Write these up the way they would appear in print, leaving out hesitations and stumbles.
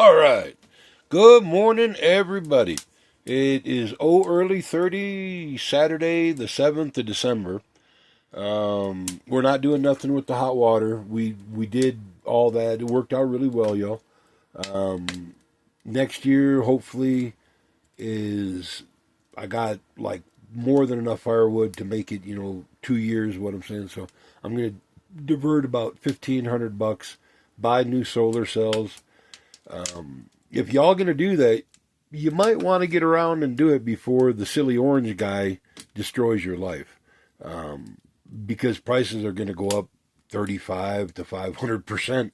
All right. Good morning, everybody. It is early 30, Saturday, the 7th of December. We're not doing nothing with the hot water. We did all that. It worked out really well, y'all. Next year, hopefully, is I got like more than enough firewood to make it, 2 years. What I'm saying. So I'm gonna divert about $1,500, buy new solar cells. If y'all gonna do that, you might want to get around and do it before the silly orange guy destroys your life, because prices are going to go up 35 to 500%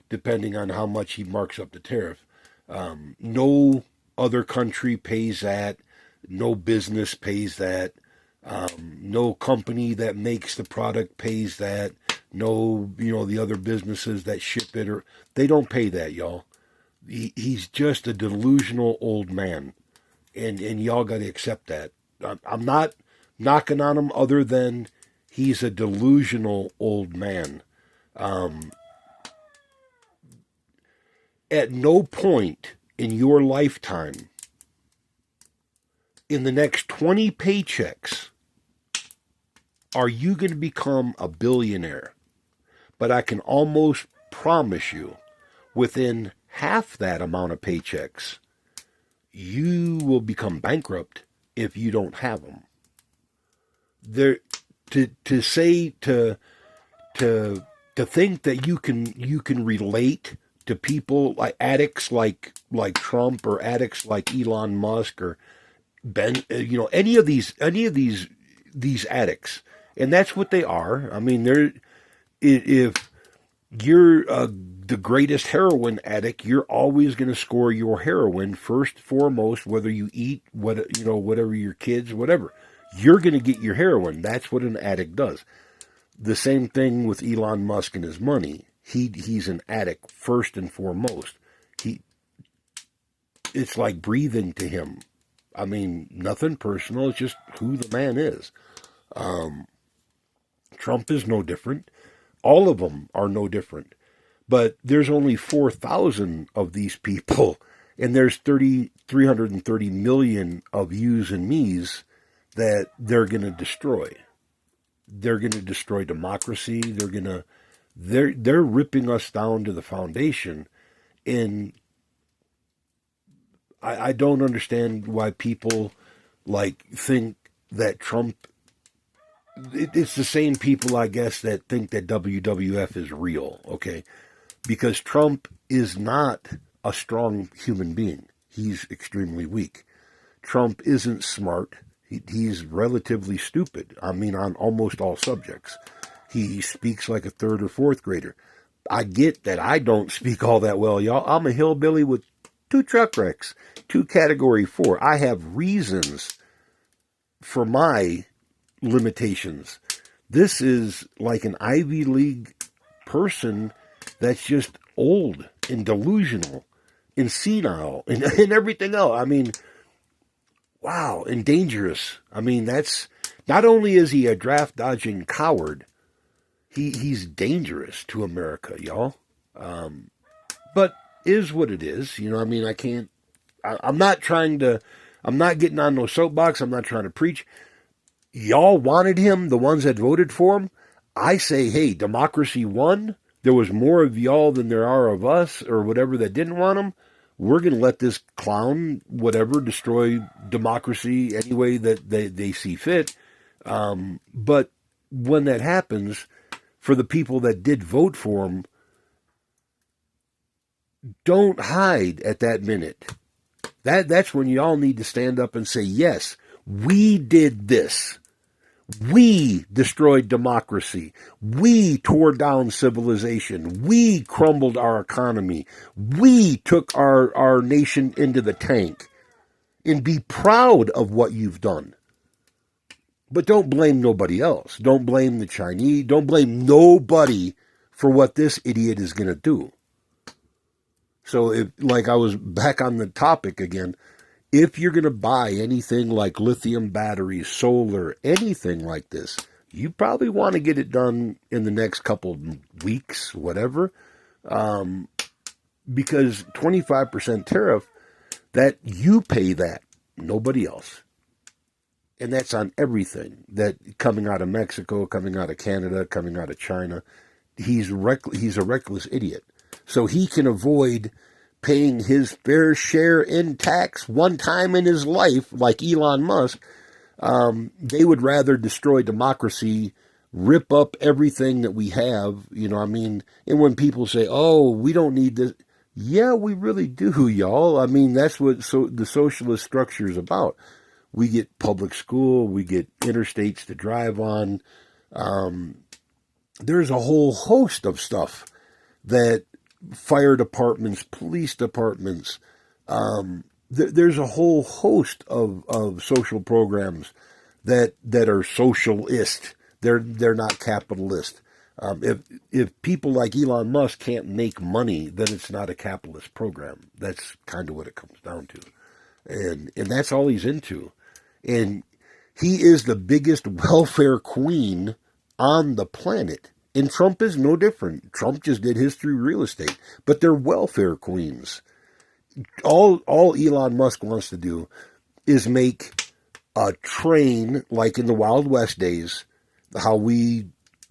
depending on how much he marks up the tariff. No other country pays that. No business pays that. No company that makes the product pays that. No, the other businesses that ship it, or they don't pay that, y'all. He's just a delusional old man, and y'all got to accept that. I'm not knocking on him, other than he's a delusional old man. At no point in your lifetime, in the next 20 paychecks, are you going to become a billionaire. But I can almost promise you, within half that amount of paychecks, you will become bankrupt if you don't have them. There, to say to think that you can relate to people like addicts like Trump, or addicts like Elon Musk, or any of these addicts, and that's what they are. I mean, if you're the greatest heroin addict, you're always going to score your heroin first, foremost, whether you eat whatever your kids, whatever. You're going to get your heroin. That's what an addict does. The same thing with Elon Musk and his money. He's an addict first and foremost. It's like breathing to him. I mean, nothing personal. It's just who the man is. Trump is no different. All of them are no different. But there's only 4,000 of these people, and there's 330 million of yous and me's that they're going to destroy. They're going to destroy democracy. They're ripping us down to the foundation. And I don't understand why people think that Trump. It's the same people, I guess, that think that WWF is real. Okay, because Trump is not a strong human being. He's extremely weak. Trump isn't smart. He's relatively stupid. I mean, on almost all subjects. He speaks like a third or fourth grader. I get that I don't speak all that well, y'all. I'm a hillbilly with 2 truck wrecks, 2 Category 4. I have reasons for my limitations. This is like an Ivy League person that's just old and delusional and senile and everything else. I mean, wow, and dangerous. I mean, that's not only is he a draft dodging coward, he's dangerous to America, y'all. But is what it is. I mean, I'm not getting on no soapbox. I'm not trying to preach. Y'all wanted him, the ones that voted for him. I say, hey, democracy won. There was more of y'all than there are of us, or whatever, that didn't want him. We're going to let this clown, whatever, destroy democracy any way that they see fit. But when that happens, for the people that did vote for him, don't hide at that minute. That's when y'all need to stand up and say, yes, we did this. We destroyed democracy. We tore down civilization. We crumbled our economy. We took our nation into the tank. And be proud of what you've done. But don't blame nobody else. Don't blame the Chinese. Don't blame nobody for what this idiot is going to do. So, I was back on the topic again, if you're going to buy anything like lithium batteries, solar, anything like this, you probably want to get it done in the next couple weeks, whatever. because 25% tariff, that you pay that, nobody else. And that's on everything that coming out of Mexico, coming out of Canada, coming out of China. He's a reckless idiot. So he can avoid paying his fair share in tax one time in his life, like Elon Musk. They would rather destroy democracy, rip up everything that we have. I mean, and when people say, "Oh, we don't need this," yeah, we really do, y'all. I mean, that's what the socialist structure is about. We get public school, we get interstates to drive on. There's a whole host of stuff that fire departments, police departments, there's a whole host of social programs that are socialist. They're not capitalist. If people like Elon Musk can't make money, then it's not a capitalist program. That's kind of what it comes down to, and that's all he's into. And he is the biggest welfare queen on the planet. And Trump is no different. Trump just did his through real estate, but they're welfare queens. All Elon Musk wants to do is make a train like in the Wild West days, how we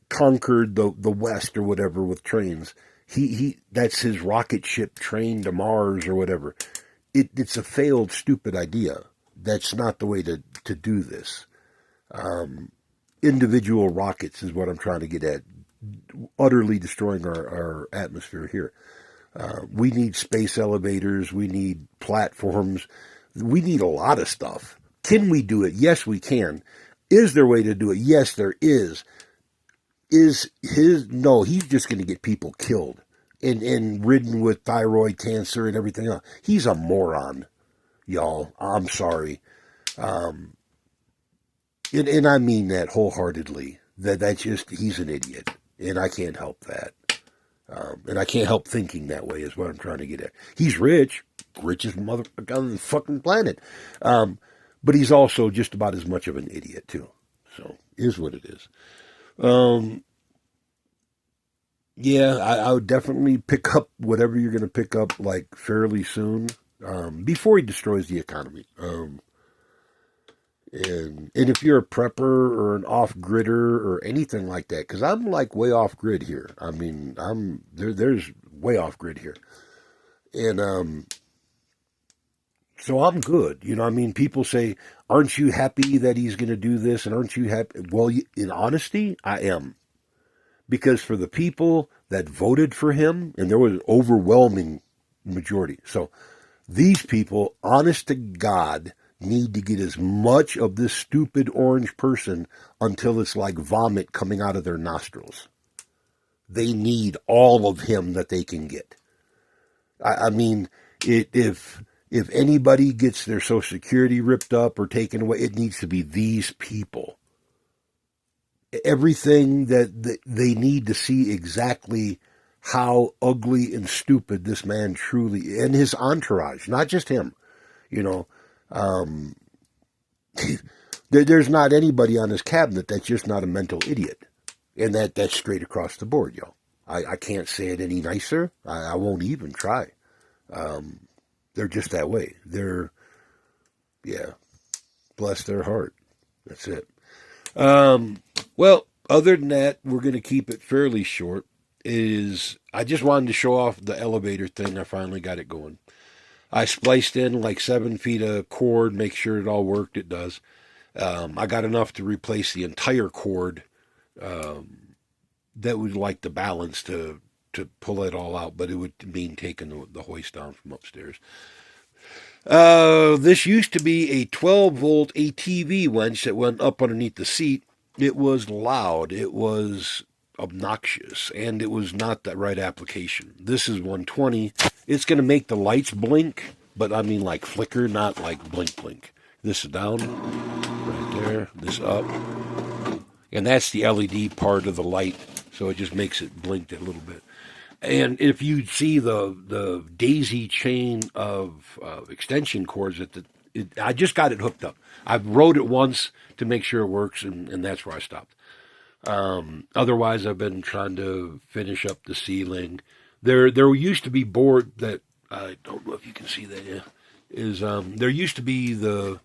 conquered the West or whatever with trains. He that's his rocket ship train to Mars or whatever. It's a failed, stupid idea. That's not the way to do this. Individual rockets is what I'm trying to get at. Utterly destroying our atmosphere here. We need space elevators. We need platforms. We need a lot of stuff. Can we do it? Yes, we can. Is there a way to do it? Yes, there is. No, he's just going to get people killed and ridden with thyroid cancer and everything else. He's a moron, y'all. I'm sorry. And I mean that wholeheartedly. That's just, he's an idiot. And I can't help that. And I can't help thinking that way is what I'm trying to get at. He's rich. Richest motherfucker on the fucking planet. But he's also just about as much of an idiot, too. So, is what it is. Yeah, I would definitely pick up whatever you're going to pick up, like, fairly soon. Before he destroys the economy. And if you're a prepper or an off-gridder or anything like that, because I'm like way off-grid here. I mean, there's way off-grid here. And so I'm good. I mean, people say, aren't you happy that he's going to do this? And aren't you happy? Well, in honesty, I am. Because for the people that voted for him, and there was an overwhelming majority. So these people, honest to God, need to get as much of this stupid orange person until it's like vomit coming out of their nostrils. They need all of him that they can get. I mean, if anybody gets their Social Security ripped up or taken away, it needs to be these people. Everything that they need to see exactly how ugly and stupid this man truly, and his entourage, not just him, there's not anybody on his cabinet that's just not a mental idiot. And that's straight across the board, yo. I can't say it any nicer. I won't even try. They're just that way. Bless their heart. That's it. Well, other than that, we're going to keep it fairly short. I just wanted to show off the elevator thing. I finally got it going. I spliced in like 7 feet of cord, make sure it all worked. It does. I got enough to replace the entire cord that would like the balance to pull it all out, but it would mean taking the hoist down from upstairs. This used to be a 12-volt ATV winch that went up underneath the seat. It was loud. It was obnoxious, and it was not the right application. This is 120. It's going to make the lights blink, but I mean like flicker, not like blink blink. This is down, right there, this up, and that's the LED part of the light, so it just makes it blink a little bit. And if you see the daisy chain of extension cords, I just got it hooked up. I've rode it once to make sure it works, and that's where I stopped. Otherwise, I've been trying to finish up the ceiling, There used to be board that I don't know if you can see that. Yeah, is there used to be the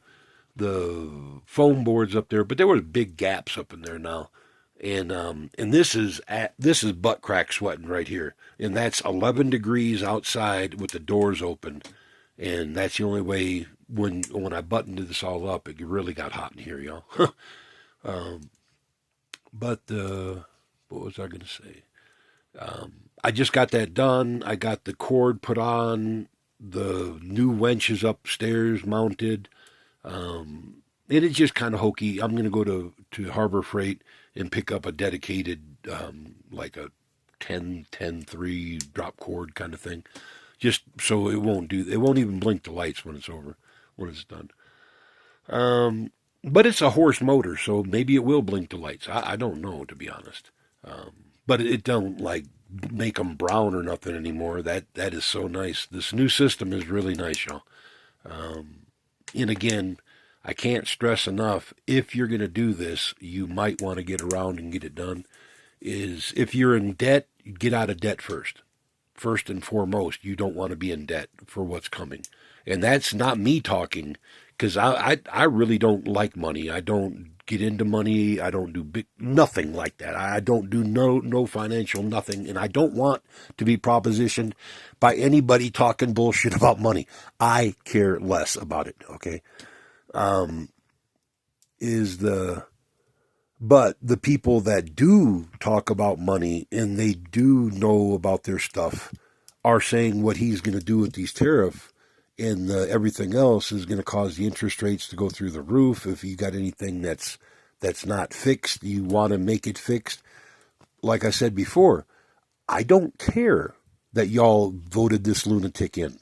foam boards up there, but there were big gaps up in there now. And this is butt crack sweating right here, and that's 11 degrees outside with the doors open, and that's the only way when I buttoned this all up, it really got hot in here, y'all. But what was I going to say? I just got that done. I got the cord put on, the new winches upstairs mounted. It is just kind of hokey. I'm going to go to Harbor Freight and pick up a dedicated, like a 10-10-3 drop cord kind of thing, just so it won't even blink the lights when it's over, when it's done. But it's a horse motor, so maybe it will blink the lights. I don't know, to be honest. But it don't like make them brown or nothing anymore. That is so nice. This new system is really nice, y'all. And again, I can't stress enough, if you're going to do this, you might want to get around and get it done, is if you're in debt, get out of debt first. First and foremost, you don't want to be in debt for what's coming. And that's not me talking, because I really don't like money. I don't get into money. I don't do nothing like that. I don't do no financial nothing, and I don't want to be propositioned by anybody talking bullshit about money. I care less about it, okay? But the people that do talk about money and they do know about their stuff are saying what he's going to do with these tariffs and everything else is going to cause the interest rates to go through the roof. If you got anything that's not fixed, you want to make it fixed. Like I said before, I don't care that y'all voted this lunatic in.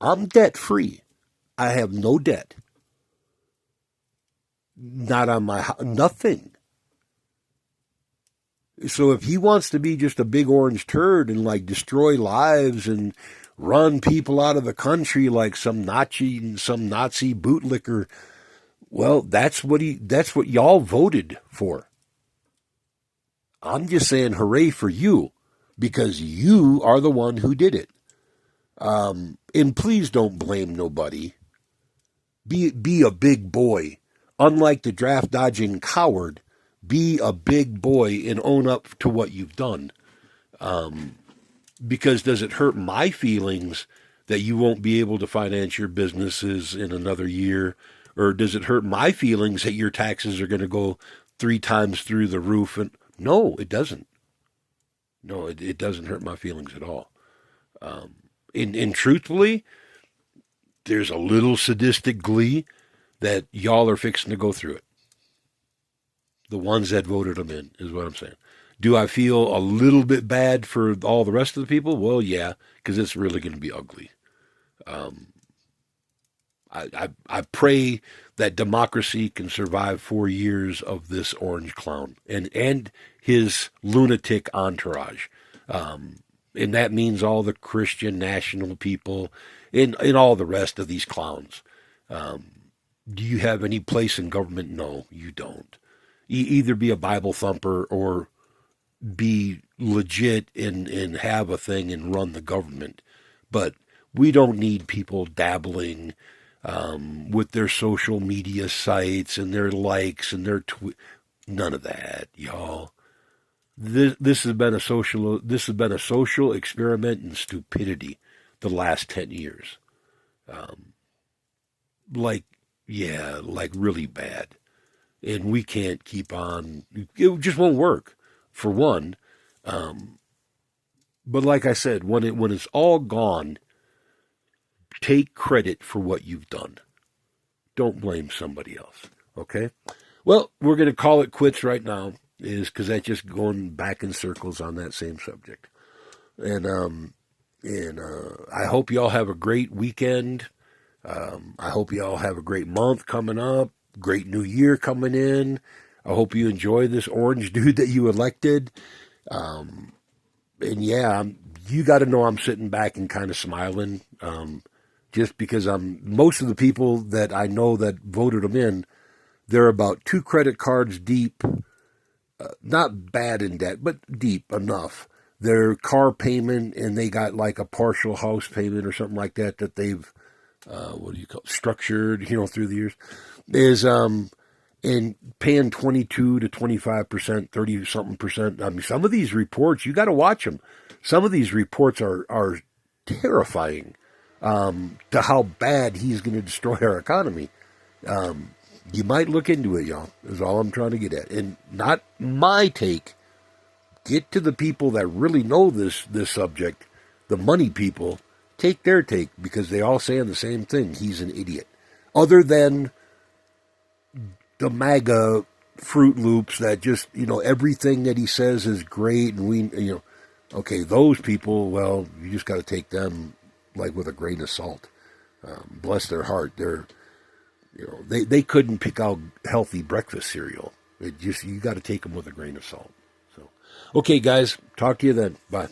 I'm debt free. I have no debt. Not on my nothing. So if he wants to be just a big orange turd and like destroy lives and run people out of the country like some Nazi bootlicker, well, that's what y'all voted for. I'm just saying hooray for you, because you are the one who did it. And please don't blame nobody. Be a big boy. Unlike the draft dodging coward, be a big boy and own up to what you've done. Because does it hurt my feelings that you won't be able to finance your businesses in another year? Or does it hurt my feelings that your taxes are going to go 3 times through the roof? And no, it doesn't. No, it doesn't hurt my feelings at all. And truthfully, there's a little sadistic glee that y'all are fixing to go through it. The ones that voted them in is what I'm saying. Do I feel a little bit bad for all the rest of the people? Well, yeah, because it's really going to be ugly. I pray that democracy can survive 4 years of this orange clown and his lunatic entourage. And that means all the Christian national people and all the rest of these clowns. Do you have any place in government? No, you don't. Either be a Bible thumper or be legit and have a thing and run the government. But we don't need people dabbling with their social media sites and their likes and their none of that, y'all. This has been a social experiment in stupidity the last 10 years. Like really bad. And we can't keep on. It just won't work, for one. But like I said, when it's all gone, take credit for what you've done. Don't blame somebody else. Okay? Well, we're going to call it quits right now, because that's just going back in circles on that same subject. And I hope y'all have a great weekend. I hope y'all have a great month coming up. Great new year coming in. I hope you enjoy this orange dude that you elected. And yeah, you got to know I'm sitting back and kind of smiling. Just because most of the people that I know that voted him in, they're about 2 credit cards deep. Not bad in debt, but deep enough their car payment, and they got like a partial house payment or something like that they've structured, through the years, is and paying 22 to 25%, 30 something percent. I mean, some of these reports, you got to watch them. Some of these reports are terrifying to how bad he's going to destroy our economy. You might look into it, y'all, is all I'm trying to get at. And not my take. Get to the people that really know this subject, the money people, take their take, because they all saying the same thing. He's an idiot. Other than the MAGA Fruit Loops that just, everything that he says is great, and okay, those people, well, you just got to take them like with a grain of salt. Bless their heart. They couldn't pick out healthy breakfast cereal. You got to take them with a grain of salt. So, okay, guys, talk to you then. Bye.